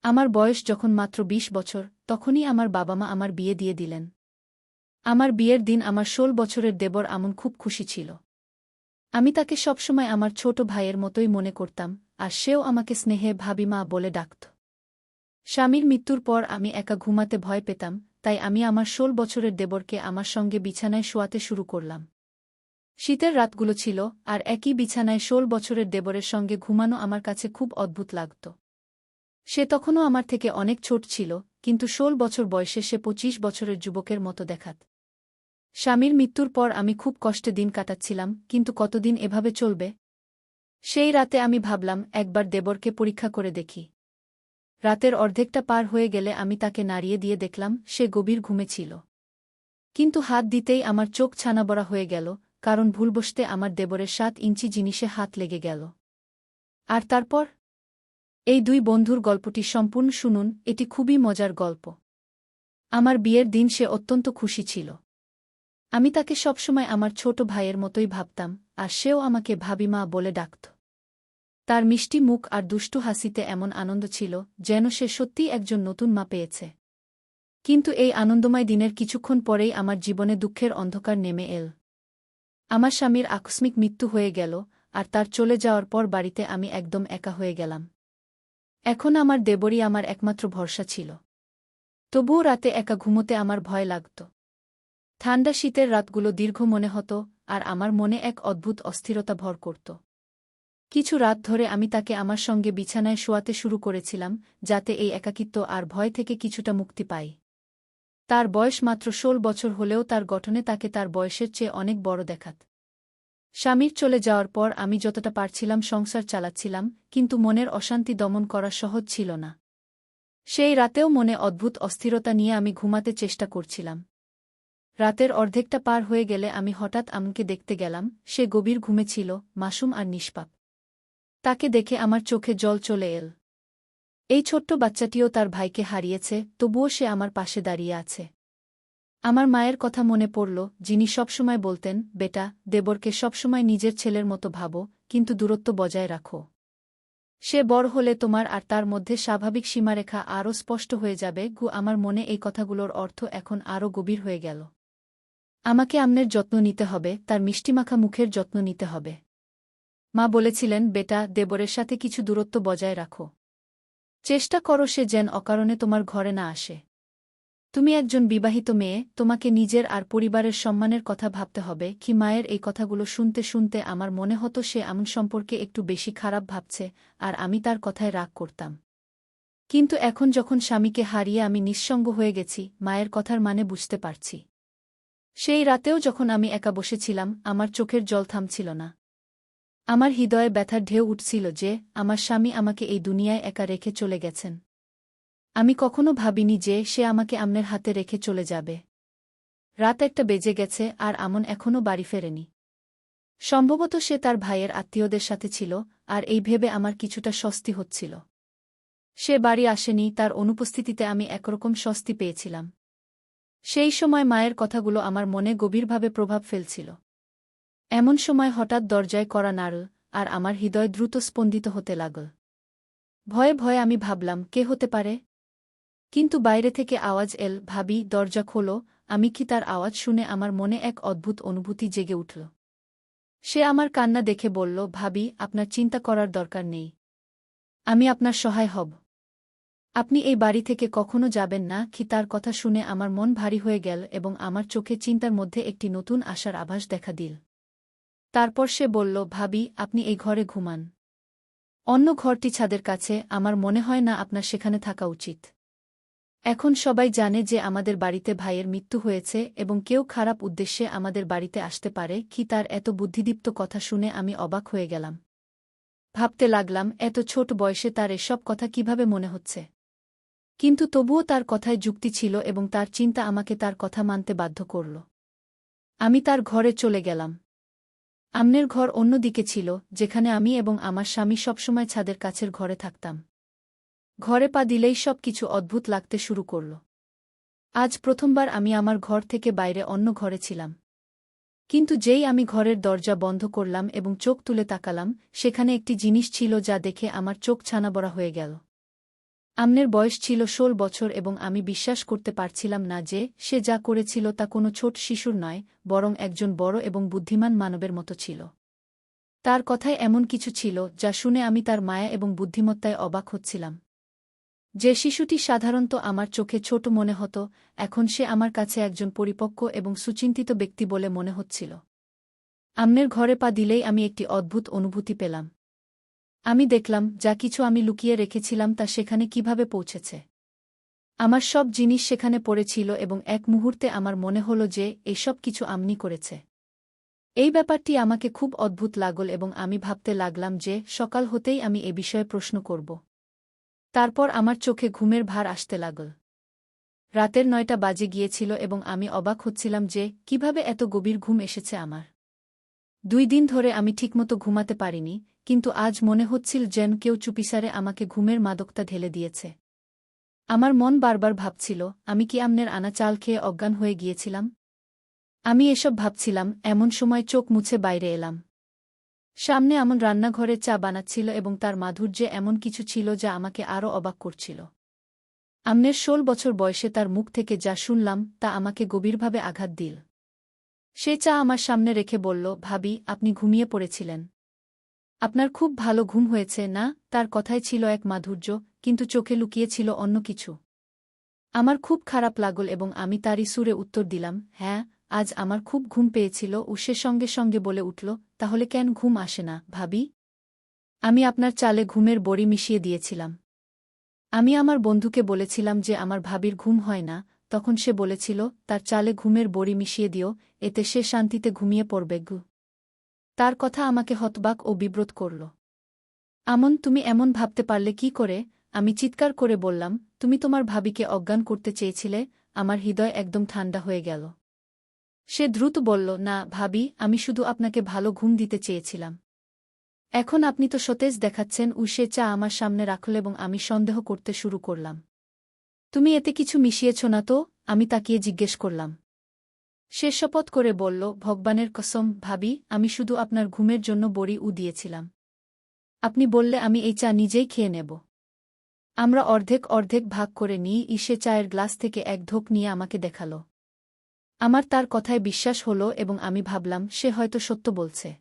আমার বয়স যখন মাত্র ২০ বছর, তখনই আমার বাবা-মা আমার বিয়ে দিয়ে দিলেন। আমার বিয়ের দিন আমার ১৬ বছরের দেবর আমন খুব খুশি ছিল। আমি তাকে সবসময় আমার ছোট ভাইয়ের মতোই মনে করতাম, আর সেও আমাকে স্নেহে ভাবিমা বলে ডাকত। স্বামীর মৃত্যুর পর আমি একা ঘুমাতে ভয় পেতাম, তাই আমি আমার ১৬ বছরের দেবরকে আমার সঙ্গে বিছানায় শোয়াতে শুরু করলাম। শীতের রাতগুলো ছিল, আর একই বিছানায় ১৬ বছরের দেবরের সঙ্গে ঘুমানো আমার কাছে খুব অদ্ভুত লাগত। সে তখনও আমার থেকে অনেক ছোট ছিল, কিন্তু ১৬ বছর বয়সে সে ২৫ বছরের যুবকের মতো দেখাত। স্বামীর মৃত্যুর পর আমি খুব কষ্টে দিন কাটাচ্ছিলাম, কিন্তু কতদিন এভাবে চলবে? সেই রাতে আমি ভাবলাম একবার দেবরকে পরীক্ষা করে দেখি। রাতের অর্ধেকটা পার হয়ে গেলে আমি তাকে নাড়িয়ে দিয়ে দেখলাম সে গভীর ঘুমে ছিল। কিন্তু হাত দিতেই আমার চোখ ছানাবড়া হয়ে গেল, কারণ ভুলবশতে আমার দেবরের ৭ ইঞ্চি জিনিসে হাত লেগে গেল। আর তারপর? এই দুই বন্ধুর গল্পটি সম্পূর্ণ শুনুন, এটি খুবই মজার গল্প। আমার বিয়ের দিন সে অত্যন্ত খুশি ছিল। আমি তাকে সবসময় আমার ছোট ভাইয়ের মতোই ভাবতাম, আর সেও আমাকে ভাবিমা বলে ডাকত। তার মিষ্টি মুখ আর দুষ্টু হাসিতে এমন আনন্দ ছিল, যেন সে সত্যিই একজন নতুন মা পেয়েছে। কিন্তু এই আনন্দময় দিনের কিছুক্ষণ পরেই আমার জীবনে দুঃখের অন্ধকার নেমে এল। আমার স্বামীর আকস্মিক মৃত্যু হয়ে গেল, আর তার চলে যাওয়ার পর বাড়িতে আমি একদম একা হয়ে গেলাম। এখন আমার দেবরই আমার একমাত্র ভরসা ছিল। তবুও রাতে একা ঘুমোতে আমার ভয় লাগত। ঠান্ডা শীতের রাতগুলো দীর্ঘ মনে হতো, আর আমার মনে এক অদ্ভুত অস্থিরতা ভর করত। কিছু রাত ধরে আমি তাকে আমার সঙ্গে বিছানায় শোয়াতে শুরু করেছিলাম, যাতে এই একাকিত্ব আর ভয় থেকে কিছুটা মুক্তি পাই। তার বয়স মাত্র ১৬ বছর হলেও তার গঠনে তাকে তার বয়সের চেয়ে অনেক বড় দেখাত। স্বামীর চলে যাওয়ার পর আমি যতটা পারছিলাম সংসার চালাচ্ছিলাম, কিন্তু মনের অশান্তি দমন করা সহজ ছিল না। সেই রাতেও মনে অদ্ভুত অস্থিরতা নিয়ে আমি ঘুমাতে চেষ্টা করছিলাম। রাতের অর্ধেকটা পার হয়ে গেলে আমি হঠাৎ আমকে দেখতে গেলাম, সে গভীর ঘুমে ছিল, মাসুম আর নিষ্পাপ। তাকে দেখে আমার চোখে জল চলে এল। এই ছোট্ট বাচ্চাটিও তার ভাইকে হারিয়েছে, তবুও সে আমার পাশে দাঁড়িয়ে আছে। আমার মায়ের কথা মনে পড়ল, যিনি সবসময় বলতেন, বেটা, দেবরকে সবসময় নিজের ছেলের মতো ভাবো, কিন্তু দূরত্ব বজায় রাখো। সে বড় হলে তোমার আর তার মধ্যে স্বাভাবিক সীমারেখা আরও স্পষ্ট হয়ে যাবে। আমার মনে এই কথাগুলোর অর্থ এখন আরও গভীর হয়ে গেল। আমাকে আমনের যত্ন নিতে হবে, তার মিষ্টিমাখা মুখের যত্ন নিতে হবে। মা বলেছিলেন, বেটা, দেবরের সাথে কিছু দূরত্ব বজায় রাখো। চেষ্টা করো সে যেন অকারণে তোমার ঘরে না আসে। তুমি একজন বিবাহিত মেয়ে, তোমাকে নিজের আর পরিবারের সম্মানের কথা ভাবতে হবে। কি মায়ের এই কথাগুলো শুনতে শুনতে আমার মনে হতো সে আমন সম্পর্কে একটু বেশি খারাপ ভাবছে, আর আমি তার কথায় রাগ করতাম। কিন্তু এখন যখন স্বামীকে হারিয়ে আমি নিঃসঙ্গ হয়ে গেছি, মায়ের কথার মানে বুঝতে পারছি। সেই রাতেও যখন আমি একা বসেছিলাম, আমার চোখের জল থামছিল না। আমার হৃদয়ে ব্যথার ঢেউ উঠছিল যে আমার স্বামী আমাকে এই দুনিয়ায় একা রেখে চলে গেছেন। আমি কখনো ভাবিনি যে সে আমাকে আমনের হাতে রেখে চলে যাবে। রাত ১টা বেজে গেছে, আর আমন এখনও বাড়ি ফেরেনি। সম্ভবত সে তার ভাইয়ের আত্মীয়দের সাথে ছিল, আর এই ভেবে আমার কিছুটা স্বস্তি হচ্ছিল। সে বাড়ি আসেনি, তার অনুপস্থিতিতে আমি একরকম স্বস্তি পেয়েছিলাম। সেই সময় মায়ের কথাগুলো আমার মনে গভীরভাবে প্রভাব ফেলছিল। এমন সময় হঠাৎ দরজায় কড়া নাড়ল, আর আমার হৃদয় দ্রুত স্পন্দিত হতে লাগল। ভয়ে ভয়ে আমি ভাবলাম, কে হতে পারে? কিন্তু বাইরে থেকে আওয়াজ এল, ভাবি, দরজা খোলো। আমি কি তার আওয়াজ শুনে আমার মনে এক অদ্ভুত অনুভূতি জেগে উঠল। সে আমার কান্না দেখে বলল, ভাবি, আপনার চিন্তা করার দরকার নেই। আমি আপনার সহায় হব। আপনি এই বাড়ি থেকে কখনো যাবেন না। কি তার কথা শুনে আমার মন ভারী হয়ে গেল, এবং আমার চোখে চিন্তার মধ্যে একটি নতুন আশার আভাস দেখা দিল। তারপর সে বলল, ভাবি, আপনি এই ঘরে ঘুমান। অন্য ঘরটি ছাদের কাছে, আমার মনে হয় না আপনার সেখানে থাকা উচিত। এখন সবাই জানে যে আমাদের বাড়িতে ভাইয়ের মৃত্যু হয়েছে, এবং কেউ খারাপ উদ্দেশ্যে আমাদের বাড়িতে আসতে পারে। কি তার এত বুদ্ধিদীপ্ত কথা শুনে আমি অবাক হয়ে গেলাম। ভাবতে লাগলাম, এত ছোট বয়সে তার এসব কথা কিভাবে মনে হচ্ছে। কিন্তু তবুও তার কথায় যুক্তি ছিল, এবং তার চিন্তা আমাকে তার কথা মানতে বাধ্য করল। আমি তার ঘরে চলে গেলাম। আমনের ঘর অন্য দিকে ছিল, যেখানে আমি এবং আমার স্বামী সবসময় ছাদের কাছের ঘরে থাকতাম। ঘরে পা দিলেই সব কিছু অদ্ভুত লাগতে শুরু করল। আজ প্রথমবার আমি আমার ঘর থেকে বাইরে অন্য ঘরে ছিলাম। কিন্তু যেই আমি ঘরের দরজা বন্ধ করলাম এবং চোখ তুলে তাকালাম, সেখানে একটি জিনিস ছিল যা দেখে আমার চোখ ছানাবড়া হয়ে গেল। আমনের বয়স ছিল ১৬ বছর এবং আমি বিশ্বাস করতে পারছিলাম না যে সে যা করেছিল তা কোনো ছোট শিশুর নয়, বরং একজন বড় এবং বুদ্ধিমান মানবের মতো ছিল। তার কথায় এমন কিছু ছিল যা শুনে আমি তার মায়া এবং বুদ্ধিমত্তায় অবাক হচ্ছিলাম। যে শিশুটি সাধারণত আমার চোখে ছোট মনে হতো, এখন সে আমার কাছে একজন পরিপক্ব এবং সুচিন্তিত ব্যক্তি বলে মনে হচ্ছিল। আমনের ঘরে পা দিলেই আমি একটি অদ্ভুত অনুভূতি পেলাম। আমি দেখলাম যা কিছু আমি লুকিয়ে রেখেছিলাম তা সেখানে কিভাবে পৌঁছেছে। আমার সব জিনিস সেখানে পড়েছিল এবং এক মুহূর্তে আমার মনে হল যে এসব কিছু আমনি করেছে। এই ব্যাপারটি আমাকে খুব অদ্ভুত লাগল এবং আমি ভাবতে লাগলাম যে সকাল হতেই আমি এ বিষয়ে প্রশ্ন করব। তারপর আমার চোখে ঘুমের ভার আসতে লাগল। রাতের ৯টা বাজে গিয়েছিল এবং আমি অবাক হচ্ছিলাম যে কিভাবে এত গভীর ঘুম এসেছে আমার। ২ দিন ধরে আমি ঠিকমতো ঘুমাতে পারিনি, কিন্তু আজ মনে হচ্ছিল যেন কেউ চুপিসারে আমাকে ঘুমের মাদকতা ঢেলে দিয়েছে। আমার মন বারবার ভাবছিল, আমি কি আমনের আনা চাল খেয়ে অজ্ঞান হয়ে গিয়েছিলাম? আমি এসব ভাবছিলাম, এমন সময় চোখ মুছে বাইরে এলাম। সামনে আমন রান্নাঘরে চা বানাচ্ছিল এবং তার মাধুর্যে এমন কিছু ছিল যা আমাকে আরও অবাক করছিল। আমনের ১৬ বছর বয়সে তার মুখ থেকে যা শুনলাম তা আমাকে গভীরভাবে আঘাত দিল। সে চা আমার সামনে রেখে বলল, ভাবি, আপনি ঘুমিয়ে পড়েছিলেন। আপনার খুব ভালো ঘুম হয়েছে না? তার কথায় ছিল এক মাধুর্য, কিন্তু চোখে লুকিয়ে ছিল অন্য কিছু। আমার খুব খারাপ লাগল এবং আমি তারই সুরে উত্তর দিলাম, হ্যাঁ, আজ আমার খুব ঘুম পেয়েছিল। ও সে সঙ্গে সঙ্গে বলে উঠল, তাহলে কেন ঘুম আসে না, ভাবি? আমি আপনার চালে ঘুমের বড়ি মিশিয়ে দিয়েছিলাম। আমি আমার বন্ধুকে বলেছিলাম যে আমার ভাবির ঘুম হয় না, তখন সে বলেছিল, তার চালে ঘুমের বড়ি মিশিয়ে দিও, এতে সে শান্তিতে ঘুমিয়ে পড়বে। তার কথা আমাকে হতবাক ও বিব্রত করল। আমন, তুমি এমন ভাবতে পারলে কি করে? আমি চিৎকার করে বললাম, তুমি তোমার ভাবিকে অজ্ঞান করতে চেয়েছিলে? আমার হৃদয় একদম ঠান্ডা হয়ে গেল। সে দ্রুত বলল, না ভাবি, আমি শুধু আপনাকে ভালো ঘুম দিতে চেয়েছিলাম। এখন আপনি তো সতেজ দেখাচ্ছেন। সে চা আমার সামনে রাখল এবং আমি সন্দেহ করতে শুরু করলাম। তুমি এতে কিছু মিশিয়েছ না তো? আমি তাকিয়ে জিজ্ঞেস করলাম। সে শপথ করে বলল, ভগবানের কসম, ভাবি, আমি শুধু আপনার ঘুমের জন্য বড়ি দিয়েছিলাম। আপনি বললে আমি এই চা নিজেই খেয়ে নেব। আমরা অর্ধেক অর্ধেক ভাগ করে নিই। সে চায়ের গ্লাস থেকে এক ঢোক নিয়ে আমাকে দেখাল। আমার তার কথায় বিশ্বাস হল এবং আমি ভাবলাম সে হয়তো সত্য বলছে।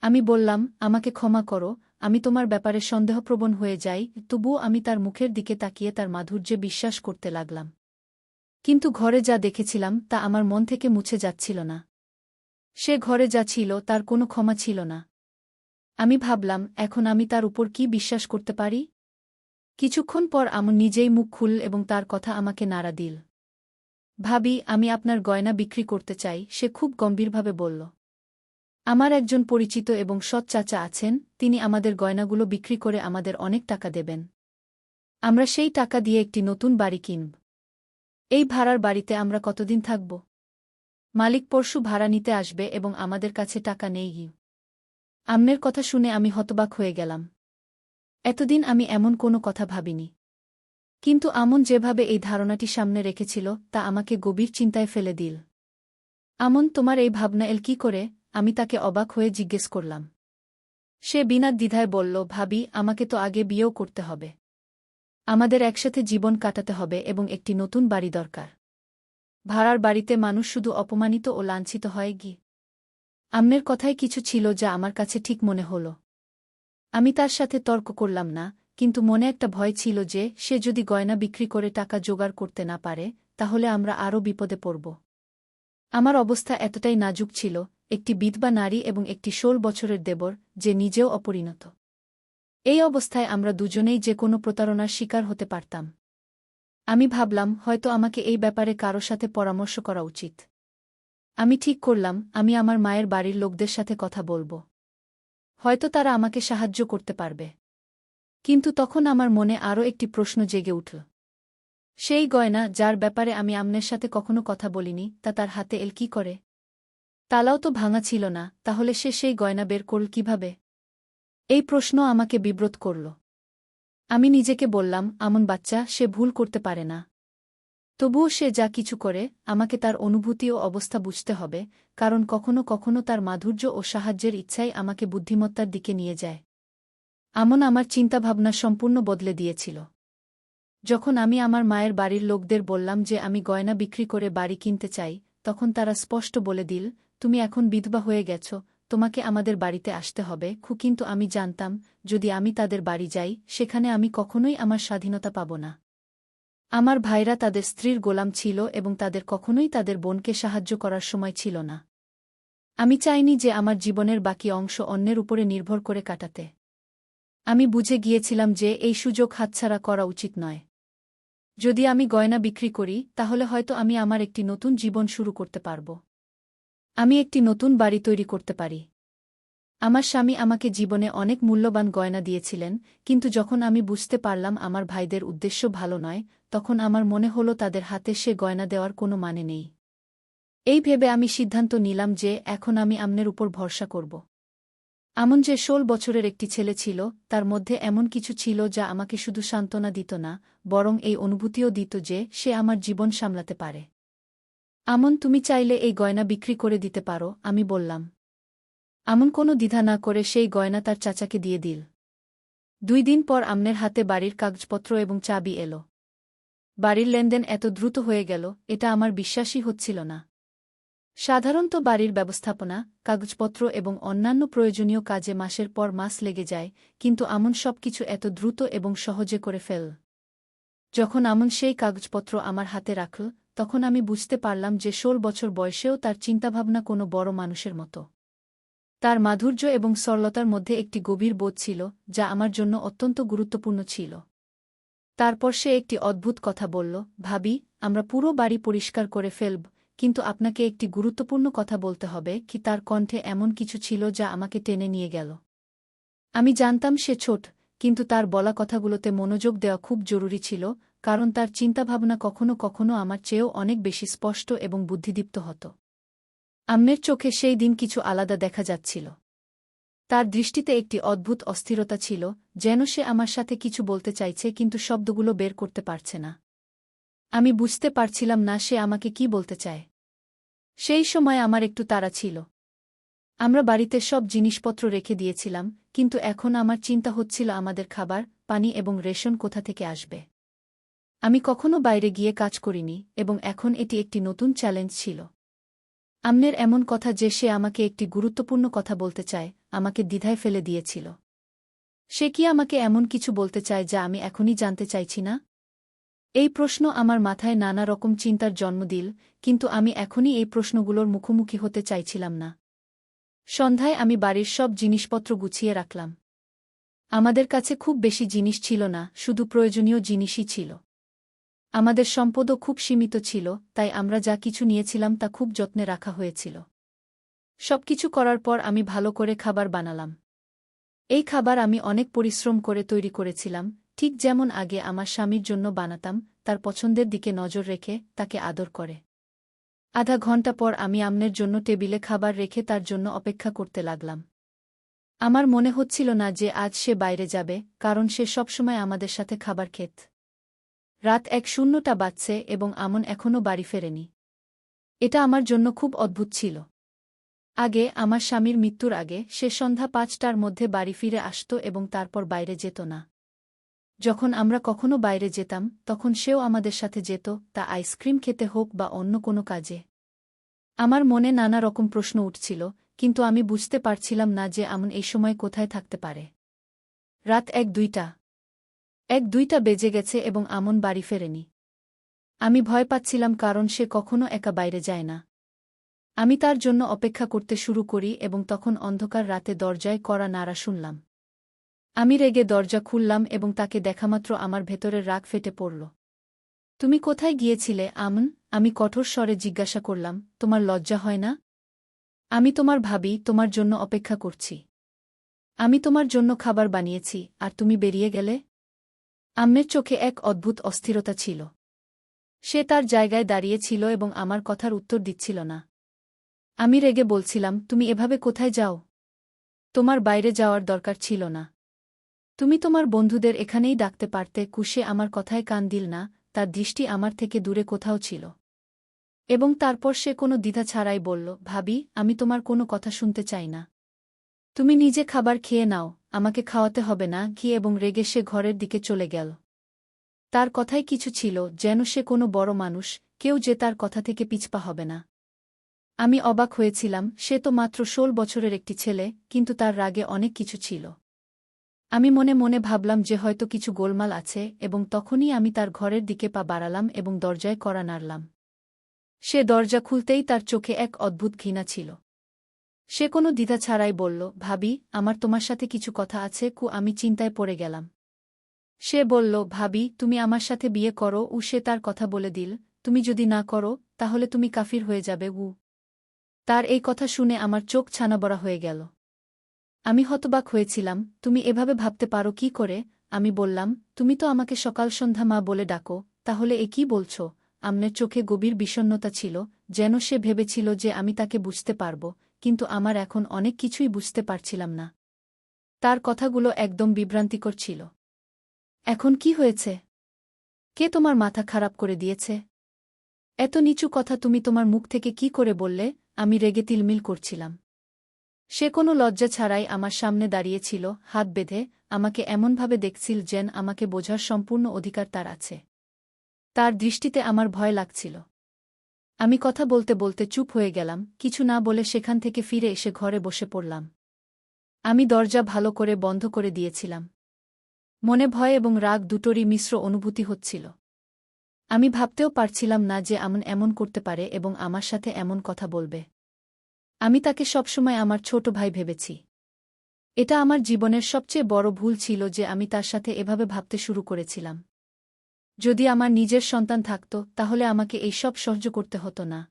আমি বললাম, আমাকে ক্ষমা করো, আমি তোমার ব্যাপারে সন্দেহপ্রবণ হয়ে যাই। তবুও আমি তার মুখের দিকে তাকিয়ে তার মাধুর্যে বিশ্বাস করতে লাগলাম। কিন্তু ঘরে যা দেখেছিলাম তা আমার মন থেকে মুছে যাচ্ছিল না। সে ঘরে যা ছিল তার কোনো ক্ষমা ছিল না। আমি ভাবলাম, এখন আমি তার উপর কি বিশ্বাস করতে পারি? কিছুক্ষণ পর আমন নিজেই মুখ খুলল এবং তার কথা আমাকে নাড়া দিল। ভাবি, আমি আপনার গয়না বিক্রি করতে চাই, সে খুব গম্ভীরভাবে বলল। আমার একজন পরিচিত এবং সৎ চাচা আছেন, তিনি আমাদের গয়নাগুলো বিক্রি করে আমাদের অনেক টাকা দেবেন। আমরা সেই টাকা দিয়ে একটি নতুন বাড়ি কিনব। এই ভাড়ার বাড়িতে আমরা কতদিন থাকব? মালিক পরশু ভাড়া নিতে আসবে এবং আমাদের কাছে টাকা নেই। আমনের কথা শুনে আমি হতবাক হয়ে গেলাম। এতদিন আমি এমন কোনো কথা ভাবিনি। কিন্তু আমন যেভাবে এই ধারণাটি সামনে রেখেছিল তা আমাকে গভীর চিন্তায় ফেলে দিল। আমন, তোমার এই ভাবনা এল কি করে? আমি তাকে অবাক হয়ে জিজ্ঞেস করলাম। সে বিনা দ্বিধায় বলল, ভাবি, আমাকে তো আগে বিয়েও করতে হবে। আমাদের একসাথে জীবন কাটাতে হবে এবং একটি নতুন বাড়ি দরকার। ভাড়ার বাড়িতে মানুষ শুধু অপমানিত ও লাঞ্ছিত হয়। আমনের কথায় কিছু ছিল যা আমার কাছে ঠিক মনে হল। আমি তার সাথে তর্ক করলাম না, কিন্তু মনে একটা ভয় ছিল যে সে যদি গয়না বিক্রি করে টাকা জোগাড় করতে না পারে, তাহলে আমরা আরও বিপদে পড়ব। আমার অবস্থা এতটাই নাজুক ছিল, একটি বিধবা নারী এবং একটি ১৬ বছরের দেবর, যে নিজেও অপরিণত। এই অবস্থায় আমরা দুজনেই যে কোনো প্রতারণার শিকার হতে পারতাম। আমি ভাবলাম, হয়তো আমাকে এই ব্যাপারে কারো সাথে পরামর্শ করা উচিত। আমি ঠিক করলাম, আমি আমার মায়ের বাড়ির লোকদের সাথে কথা বলব। হয়তো তারা আমাকে সাহায্য করতে পারবে। কিন্তু তখন আমার মনে আরও একটি প্রশ্ন জেগে উঠল। সেই গয়না, যার ব্যাপারে আমি আমনের সাথে কখনো কথা বলিনি, তা তার হাতে এল কি করে? তালাও তো ভাঙা ছিল না, তাহলে সে সেই গয়না বের করল কিভাবে? এই প্রশ্ন আমাকে বিব্রত করল। আমি নিজেকে বললাম, আমন বাচ্চা, সে ভুল করতে পারে না। তবুও সে যা কিছু করে, আমাকে তার অনুভূতি ও অবস্থা বুঝতে হবে, কারণ কখনো কখনো তার মাধুর্য ও সাহায্যের ইচ্ছাই আমাকে বুদ্ধিমত্তার দিকে নিয়ে যায়। আমন আমার চিন্তাভাবনা সম্পূর্ণ বদলে দিয়েছিল। যখন আমি আমার মায়ের বাড়ির লোকদের বললাম যে আমি গয়না বিক্রি করে বাড়ি কিনতে চাই, তখন তারা স্পষ্ট বলে দিল, তুমি এখন বিধবা হয়ে গেছ, তোমাকে আমাদের বাড়িতে আসতে হবে। কিন্তু আমি জানতাম, যদি আমি তাদের বাড়ি যাই, সেখানে আমি কখনোই আমার স্বাধীনতা পাব না। আমার ভাইরা তাদের স্ত্রীর গোলাম ছিল এবং তাদের কখনোই তাদের বোনকে সাহায্য করার সময় ছিল না। আমি চাইনি যে আমার জীবনের বাকি অংশ অন্যের উপরে নির্ভর করে কাটাতে। আমি বুঝে গিয়েছিলাম যে এই সুযোগ হাতছাড়া করা উচিত নয়। যদি আমি গয়না বিক্রি করি, তাহলে হয়তো আমি আমার একটি নতুন জীবন শুরু করতে পারব। আমি একটি নতুন বাড়ি তৈরি করতে পারি। আমার স্বামী আমাকে জীবনে অনেক মূল্যবান গয়না দিয়েছিলেন, কিন্তু যখন আমি বুঝতে পারলাম আমার ভাইদের উদ্দেশ্য ভালো নয়, তখন আমার মনে হলো তাদের হাতে সে গয়না দেওয়ার কোনো মানে নেই। এই ভেবে আমি সিদ্ধান্ত নিলাম যে এখন আমি আমনের উপর ভরসা করব। আমন যে ১৬ বছরের একটি ছেলে ছিল, তার মধ্যে এমন কিছু ছিল যা আমাকে শুধু সান্ত্বনা দিত না, বরং এই অনুভূতিও দিত যে সে আমার জীবন সামলাতে পারে। আমন, তুমি চাইলে এই গয়না বিক্রি করে দিতে পারো, আমি বললাম। আমন কোনো দ্বিধা না করে সেই গয়না তার চাচাকে দিয়ে দিল। ২ দিন পর আমনের হাতে বাড়ির কাগজপত্র এবং চাবি এলো। বাড়ির লেনদেন এত দ্রুত হয়ে গেল, এটা আমার বিশ্বাসই হচ্ছিল না। সাধারণত বাড়ির ব্যবস্থাপনা, কাগজপত্র এবং অন্যান্য প্রয়োজনীয় কাজে মাসের পর মাস লেগে যায়, কিন্তু আমন সবকিছু এত দ্রুত এবং সহজে করে ফেল। যখন আমন সেই কাগজপত্র আমার হাতে রাখল, তখন আমি বুঝতে পারলাম যে ১৬ বছর বয়সেও তার চিন্তাভাবনা কোনো বড় মানুষের মতো। তার মাধুর্য এবং সরলতার মধ্যে একটি গভীর বোধ ছিল, যা আমার জন্য অত্যন্ত গুরুত্বপূর্ণ ছিল। তারপর সে একটি অদ্ভুত কথা বলল, ভাবি, আমরা পুরো বাড়ি পরিষ্কার করে ফেলব, কিন্তু আপনাকে একটি গুরুত্বপূর্ণ কথা বলতে হবে। তার কণ্ঠে এমন কিছু ছিল যা আমাকে টেনে নিয়ে গেল। আমি জানতাম সে ছোট, কিন্তু তার বলা কথাগুলোতে মনোযোগ দেওয়া খুব জরুরি ছিল, কারণ তার চিন্তাভাবনা কখনো কখনো আমার চেয়েও অনেক বেশি স্পষ্ট এবং বুদ্ধিদীপ্ত হতো। আম্মের চোখে সেই দিন কিছু আলাদা দেখা যাচ্ছিল। তার দৃষ্টিতে একটি অদ্ভুত অস্থিরতা ছিল, যেন সে আমার সাথে কিছু বলতে চাইছে কিন্তু শব্দগুলো বের করতে পারছে না। আমি বুঝতে পারছিলাম না সে আমাকে কি বলতে চায়। সেই সময় আমার একটু তাড়া ছিল। আমরা বাড়িতে সব জিনিসপত্র রেখে দিয়েছিলাম, কিন্তু এখন আমার চিন্তা হচ্ছিল আমাদের খাবার, পানি এবং রেশন কোথা থেকে আসবে। আমি কখনো বাইরে গিয়ে কাজ করিনি, এবং এখন এটি একটি নতুন চ্যালেঞ্জ ছিল। আম্মের এমন কথা যে সে আমাকে একটি গুরুত্বপূর্ণ কথা বলতে চায়, আমাকে দ্বিধায় ফেলে দিয়েছিল। সে কি আমাকে এমন কিছু বলতে চায় যা আমি এখনই জানতে চাইছি না? এই প্রশ্ন আমার মাথায় নানা রকম চিন্তার জন্ম দিল, কিন্তু আমি এখনই এই প্রশ্নগুলোর মুখোমুখি হতে চাইছিলাম না। সন্ধ্যায় আমি বাড়ির সব জিনিসপত্র গুছিয়ে রাখলাম। আমাদের কাছে খুব বেশি জিনিস ছিল না, শুধু প্রয়োজনীয় জিনিসই ছিল। আমাদের সম্পদও খুব সীমিত ছিল, তাই আমরা যা কিছু নিয়েছিলাম তা খুব যত্নে রাখা হয়েছিল। সবকিছু করার পর আমি ভালো করে খাবার বানালাম। এই খাবার আমি অনেক পরিশ্রম করে তৈরি করেছিলাম, ঠিক যেমন আগে আমার স্বামীর জন্য বানাতাম, তার পছন্দের দিকে নজর রেখে, তাকে আদর করে। আধা ঘণ্টা পর আমি আম্নের জন্য টেবিলে খাবার রেখে তার জন্য অপেক্ষা করতে লাগলাম। আমার মনে হচ্ছিল না যে আজ সে বাইরে যাবে, কারণ সে সবসময় আমাদের সাথে খাবার খেত। রাত ১:০০ বাজছে এবং আমন এখনও বাড়ি ফেরেনি। এটা আমার জন্য খুব অদ্ভুত ছিল। আগে, আমার স্বামীর মৃত্যুর আগে, সে সন্ধ্যা ৫টার মধ্যে বাড়ি ফিরে আসত এবং তারপর বাইরে যেত না। যখন আমরা কখনো বাইরে যেতাম, তখন সেও আমাদের সাথে যেত, তা আইসক্রিম খেতে হোক বা অন্য কোনো কাজে। আমার মনে নানা রকম প্রশ্ন উঠছিল, কিন্তু আমি বুঝতে পারছিলাম না যে আমন এই সময় কোথায় থাকতে পারে। রাত ১:০২ বেজে গেছে এবং আমন বাড়ি ফেরেনি। আমি ভয় পাচ্ছিলাম কারণ সে কখনো একা বাইরে যায় না। আমি তার জন্য অপেক্ষা করতে শুরু করি এবং তখন অন্ধকার রাতে দরজায় কড়া নাড়া শুনলাম। আমি রেগে দরজা খুললাম এবং তাকে দেখামাত্র আমার ভেতরের রাগ ফেটে পড়ল। তুমি কোথায় গিয়েছিলে, আমন? আমি কঠোর স্বরে জিজ্ঞাসা করলাম, তোমার লজ্জা হয় না? আমি তোমার ভাবি, তোমার জন্য অপেক্ষা করছি। আমি তোমার জন্য খাবার বানিয়েছি, আর তুমি বেরিয়ে গেলে? আম্মের চোখে এক অদ্ভুত অস্থিরতা ছিল। সে তার জায়গায় দাঁড়িয়ে ছিল এবং আমার কথার উত্তর দিচ্ছিল না। আমি রেগে বলছিলাম, তুমি এভাবে কোথায় যাও? তোমার বাইরে যাওয়ার দরকার ছিল না। তুমি তোমার বন্ধুদের এখানেই ডাকতে পারতে। সে আমার কথায় কান দিল না, তার দৃষ্টি আমার থেকে দূরে কোথাও ছিল। এবং তারপর সে কোনো দ্বিধা ছাড়াই বলল, ভাবি, আমি তোমার কোনো কথা শুনতে চাই না। তুমি নিজে খাবার খেয়ে নাও, আমাকে খাওয়াতে হবে না। এবং রেগে সে ঘরের দিকে চলে গেল। তার কথায় কিছু ছিল, যেন সে কোনো বড় মানুষ, কেউ যে তার কথা থেকে পিছপা হবে না। আমি অবাক হয়েছিলাম, সে তো মাত্র ১৬ বছরের একটি ছেলে, কিন্তু তার রাগে অনেক কিছু ছিল। আমি মনে মনে ভাবলাম যে হয়তো কিছু গোলমাল আছে, এবং তখনই আমি তার ঘরের দিকে পা বাড়ালাম এবং দরজায় কড়া নাড়লাম। সে দরজা খুলতেই তার চোখে এক অদ্ভুত ঘৃণা ছিল। সে কোনো দ্বিধা ছাড়াই বলল, ভাবি, আমার তোমার সাথে কিছু কথা আছে। আমি চিন্তায় পড়ে গেলাম। সে বলল, ভাবি, তুমি আমার সাথে বিয়ে করো। সে তার কথা বলে দিল, তুমি যদি না করো, তাহলে তুমি কাফির হয়ে যাবে। তার এই কথা শুনে আমার চোখ ছানাবড়া হয়ে গেল। আমি হতবাক হয়েছিলাম। তুমি এভাবে ভাবতে পারো কি করে? আমি বললাম, তুমি তো আমাকে সকাল সন্ধ্যা মা বলে ডাকো, তাহলে এ কি বলছ? আমনের চোখে গভীর বিষণ্ণতা ছিল, যেন সে ভেবেছিল যে আমি তাকে বুঝতে পারব, কিন্তু আমার এখন অনেক কিছুই বুঝতে পারছিলাম না। তার কথাগুলো একদম বিভ্রান্তিকর ছিল। এখন কি হয়েছে? কে তোমার মাথা খারাপ করে দিয়েছে? এত নিচু কথা তুমি তোমার মুখ থেকে কি করে বললে? আমি রেগে তিলমিল করছিলাম। সে কোনো লজ্জা ছাড়াই আমার সামনে দাঁড়িয়েছিল, হাত বেঁধে, আমাকে এমনভাবে দেখছিল যেন আমাকে বোঝার সম্পূর্ণ অধিকার তার আছে। তার দৃষ্টিতে আমার ভয় লাগছিল। আমি কথা বলতে বলতে চুপ হয়ে গেলাম, কিছু না বলে সেখান থেকে ফিরে এসে ঘরে বসে পড়লাম। আমি দরজা ভালো করে বন্ধ করে দিয়েছিলাম। মনে ভয় এবং রাগ দুটোরই মিশ্র অনুভূতি হচ্ছিল। আমি ভাবতেও পারছিলাম না যে আমন এমন করতে পারে এবং আমার সাথে এমন কথা বলবে। আমি তাকে সবসময় আমার ছোট ভাই ভেবেছি। এটা আমার জীবনের সবচেয়ে বড় ভুল ছিল যে আমি তার সাথে এভাবে ভাবতে শুরু করেছিলাম। যদি আমার নিজের সন্তান থাকত, তাহলে আমাকে এই সব সহ্য করতে হতো না।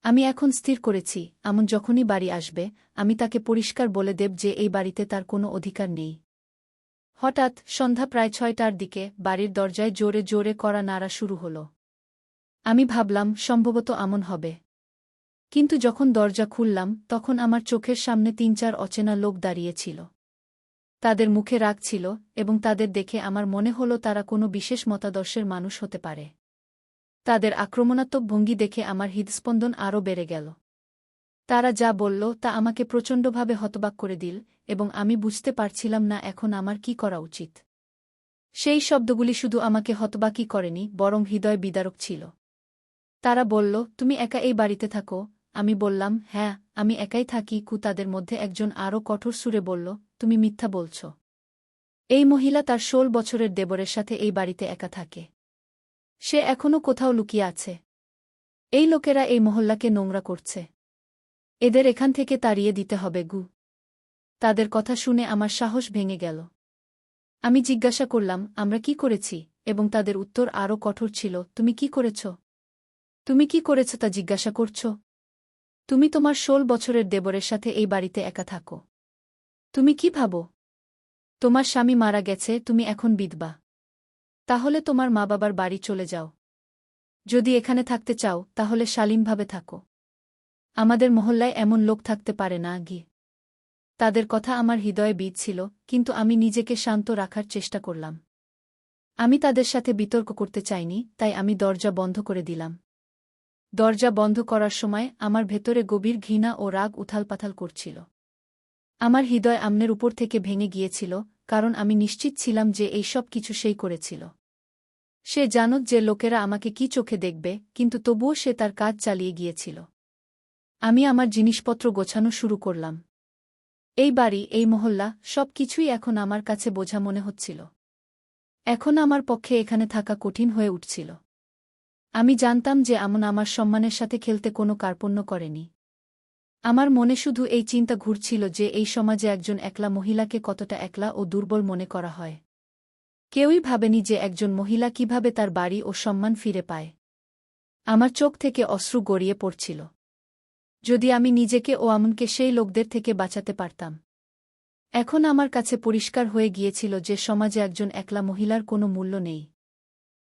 আমি এখন স্থির করেছি, আমন যখনই বাড়ি আসবে, আমি তাকে পরিষ্কার বলে দেব যে এই বাড়িতে তার কোনো অধিকার নেই। হঠাৎ সন্ধ্যা প্রায় ৬টার দিকে বাড়ির দরজায় জোরে জোরে কড়া নাড়া শুরু হল। আমি ভাবলাম, সম্ভবত আমন হবে। কিন্তু যখন দরজা খুললাম, তখন আমার চোখের সামনে ৩-৪ অচেনা লোক দাঁড়িয়েছিল। তাদের মুখে রাগ ছিল, এবং তাদের দেখে আমার মনে হল তারা কোনো বিশেষ মতাদর্শের মানুষ হতে পারে। তাদের আক্রমণাত্মক ভঙ্গি দেখে আমার হৃদস্পন্দন আরও বেড়ে গেল। তারা যা বলল তা আমাকে প্রচণ্ডভাবে হতবাক করে দিল, এবং আমি বুঝতে পারছিলাম না এখন আমার কি করা উচিত। সেই শব্দগুলি শুধু আমাকে হতবাকই করেনি, বরং হৃদয় বিদারক ছিল। তারা বলল, তুমি একা এই বাড়িতে থাকো? আমি বললাম, হ্যাঁ, আমি একাই থাকি। তাদের মধ্যে একজন আরও কঠোর সুরে বলল, তুমি মিথ্যা বলছ। এই মহিলা তার ১৬ বছরের দেবরের সাথে এই বাড়িতে একা থাকে। সে এখনও কোথাও লুকিয়ে আছে। এই লোকেরা এই মহল্লাকে নোংরা করছে। এদের এখান থেকে তাড়িয়ে দিতে হবে। তাদের কথা শুনে আমার সাহস ভেঙে গেল। আমি জিজ্ঞাসা করলাম, আমরা কি করেছি? এবং তাদের উত্তর আরও কঠোর ছিল, তুমি কি করেছ? তুমি কি করেছ তা জিজ্ঞাসা করছ? তুমি তোমার ১৬ বছরের দেবরের সাথে এই বাড়িতে একা থাকো। তুমি কি ভাবো? তোমার স্বামী মারা গেছে, তুমি এখন বিধবা। তাহলে তোমার মা বাবার বাড়ি চলে যাও। যদি এখানে থাকতে চাও, তাহলে শালীনভাবে থাকো। আমাদের মহল্লায় এমন লোক থাকতে পারে না। তাদের কথা আমার হৃদয়ে বিঁধছিল, কিন্তু আমি নিজেকে শান্ত রাখার চেষ্টা করলাম। আমি তাদের সাথে বিতর্ক করতে চাইনি, তাই আমি দরজা বন্ধ করে দিলাম। দরজা বন্ধ করার সময় আমার ভেতরে গভীর ঘৃণা ও রাগ উথালপাথাল করছিল। আমার হৃদয় আমনের উপর থেকে ভেঙে গিয়েছিল, কারণ আমি নিশ্চিত ছিলাম যে এই সব কিছু সেই করেছিল। সে জানত যে লোকেরা আমাকে কি চোখে দেখবে, কিন্তু তবুও সে তার কাজ চালিয়ে গিয়েছিল। আমি আমার জিনিসপত্র গোছানো শুরু করলাম। এই বাড়ি, এই মহল্লা, সব কিছুই এখন আমার কাছে বোঝা মনে হচ্ছিল। এখন আমার পক্ষে এখানে থাকা কঠিন হয়ে উঠছিল। আমি জানতাম যে আমন আমার সম্মানের সাথে খেলতে কোনো কার্পণ্য করেনি। আমার মনে শুধু এই চিন্তা ঘুরছিল যে এই সমাজে একজন একলা মহিলাকে কতটা একলা ও দুর্বল মনে করা হয়। কেউই ভাবেনি যে একজন মহিলা কিভাবে তার বাড়ি ও সম্মান ফিরে পায়। আমার চোখ থেকে অশ্রু গড়িয়ে পড়ছিল। যদি আমি নিজেকে ও আমনকে সেই লোকদের থেকে বাঁচাতে পারতাম। এখন আমার কাছে পরিষ্কার হয়ে গিয়েছিল যে সমাজে একজন একলা মহিলার কোনো মূল্য নেই।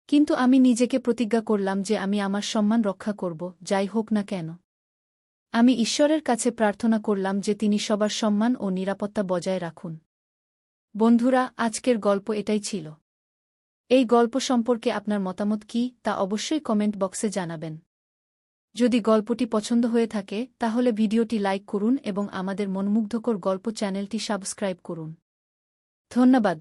কিন্তু আমি নিজেকে প্রতিজ্ঞা করলাম যে আমি আমার সম্মান রক্ষা করব, যাই হোক না কেন। আমি ঈশ্বরের কাছে প্রার্থনা করলাম যে তিনি সবার সম্মান ও নিরাপত্তা বজায় রাখুন। বন্ধুরা, আজকের গল্প এটাই ছিল। এই গল্প সম্পর্কে আপনার মতামত কী তা অবশ্যই কমেন্ট বক্সে জানাবেন। যদি গল্পটি পছন্দ হয়ে থাকে, তাহলে ভিডিওটি লাইক করুন এবং আমাদের মনোমুগ্ধকর গল্প চ্যানেলটি সাবস্ক্রাইব করুন। ধন্যবাদ।